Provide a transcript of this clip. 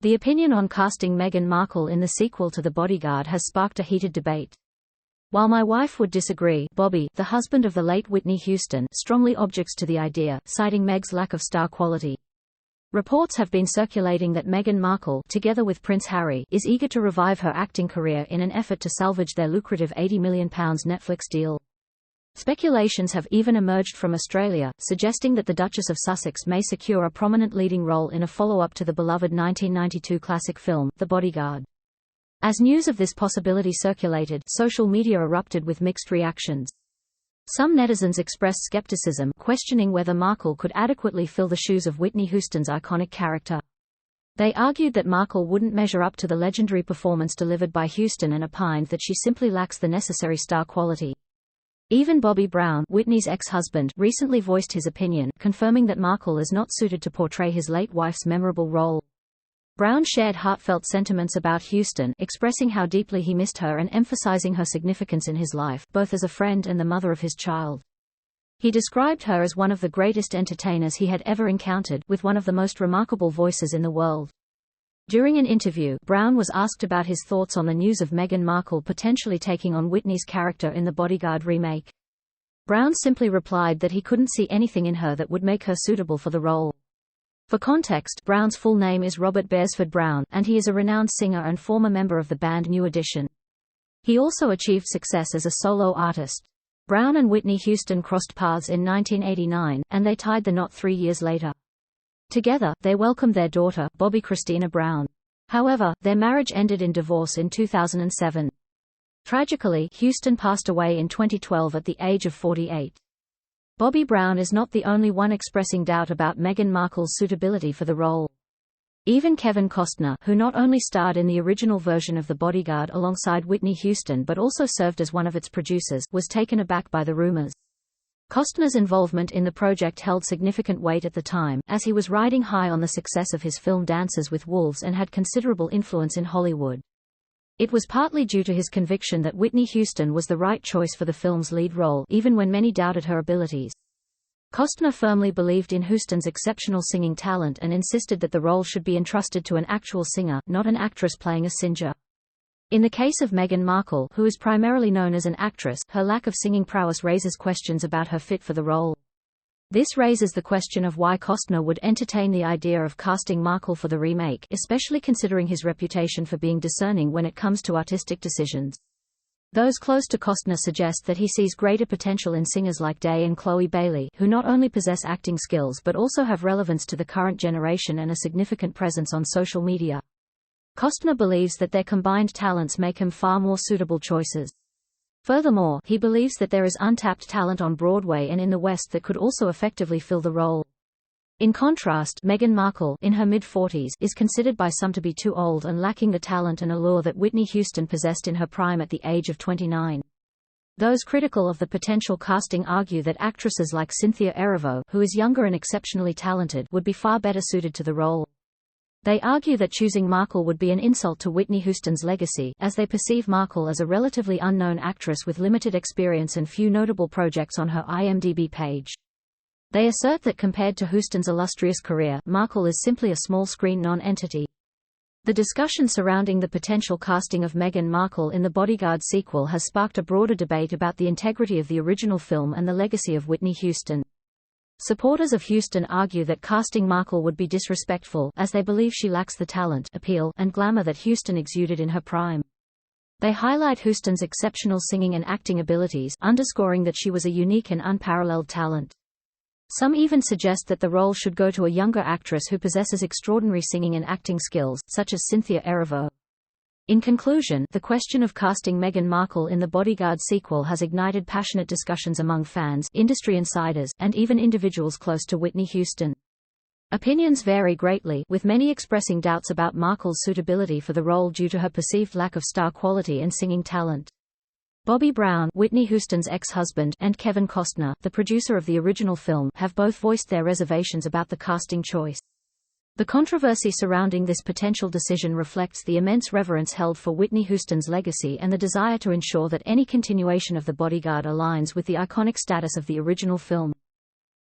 The opinion on casting Meghan Markle in the sequel to The Bodyguard has sparked a heated debate. While my wife would disagree, Bobby, the husband of the late Whitney Houston, strongly objects to the idea, citing Meg's lack of star quality. Reports have been circulating that Meghan Markle, together with Prince Harry, is eager to revive her acting career in an effort to salvage their lucrative £80 million Netflix deal. Speculations have even emerged from Australia, suggesting that the Duchess of Sussex may secure a prominent leading role in a follow-up to the beloved 1992 classic film, The Bodyguard. As news of this possibility circulated, social media erupted with mixed reactions. Some netizens expressed skepticism, questioning whether Markle could adequately fill the shoes of Whitney Houston's iconic character. They argued that Markle wouldn't measure up to the legendary performance delivered by Houston and opined that she simply lacks the necessary star quality. Even Bobby Brown, Whitney's ex-husband, recently voiced his opinion, confirming that Markle is not suited to portray his late wife's memorable role. Brown shared heartfelt sentiments about Houston, expressing how deeply he missed her and emphasizing her significance in his life, both as a friend and the mother of his child. He described her as one of the greatest entertainers he had ever encountered, with one of the most remarkable voices in the world. During an interview, Brown was asked about his thoughts on the news of Meghan Markle potentially taking on Whitney's character in the Bodyguard remake. Brown simply replied that he couldn't see anything in her that would make her suitable for the role. For context, Brown's full name is Robert Beresford Brown, and he is a renowned singer and former member of the band New Edition. He also achieved success as a solo artist. Brown and Whitney Houston crossed paths in 1989, and they tied the knot 3 years later. Together, they welcomed their daughter, Bobby Christina Brown. However, their marriage ended in divorce in 2007. Tragically, Houston passed away in 2012 at the age of 48. Bobby Brown is not the only one expressing doubt about Meghan Markle's suitability for the role. Even Kevin Costner, who not only starred in the original version of The Bodyguard alongside Whitney Houston but also served as one of its producers, was taken aback by the rumors. Costner's involvement in the project held significant weight at the time, as he was riding high on the success of his film Dances with Wolves and had considerable influence in Hollywood. It was partly due to his conviction that Whitney Houston was the right choice for the film's lead role, even when many doubted her abilities. Costner firmly believed in Houston's exceptional singing talent and insisted that the role should be entrusted to an actual singer, not an actress playing a singer. In the case of Meghan Markle, who is primarily known as an actress, her lack of singing prowess raises questions about her fit for the role. This raises the question of why Costner would entertain the idea of casting Markle for the remake, especially considering his reputation for being discerning when it comes to artistic decisions. Those close to Costner suggest that he sees greater potential in singers like Day and Chloe Bailey, who not only possess acting skills but also have relevance to the current generation and a significant presence on social media. Costner believes that their combined talents make him far more suitable choices. Furthermore, he believes that there is untapped talent on Broadway and in the West that could also effectively fill the role. In contrast, Meghan Markle, in her mid-40s, is considered by some to be too old and lacking the talent and allure that Whitney Houston possessed in her prime at the age of 29. Those critical of the potential casting argue that actresses like Cynthia Erivo, who is younger and exceptionally talented, would be far better suited to the role. They argue that choosing Markle would be an insult to Whitney Houston's legacy, as they perceive Markle as a relatively unknown actress with limited experience and few notable projects on her IMDb page. They assert that compared to Houston's illustrious career, Markle is simply a small-screen non-entity. The discussion surrounding the potential casting of Meghan Markle in the Bodyguard sequel has sparked a broader debate about the integrity of the original film and the legacy of Whitney Houston. Supporters of Houston argue that casting Markle would be disrespectful, as they believe she lacks the talent, appeal, and glamour that Houston exuded in her prime. They highlight Houston's exceptional singing and acting abilities, underscoring that she was a unique and unparalleled talent. Some even suggest that the role should go to a younger actress who possesses extraordinary singing and acting skills, such as Cynthia Erivo. In conclusion, the question of casting Meghan Markle in the Bodyguard sequel has ignited passionate discussions among fans, industry insiders, and even individuals close to Whitney Houston. Opinions vary greatly, with many expressing doubts about Markle's suitability for the role due to her perceived lack of star quality and singing talent. Bobby Brown, Whitney Houston's ex-husband, and Kevin Costner, the producer of the original film, have both voiced their reservations about the casting choice. The controversy surrounding this potential decision reflects the immense reverence held for Whitney Houston's legacy and the desire to ensure that any continuation of The Bodyguard aligns with the iconic status of the original film.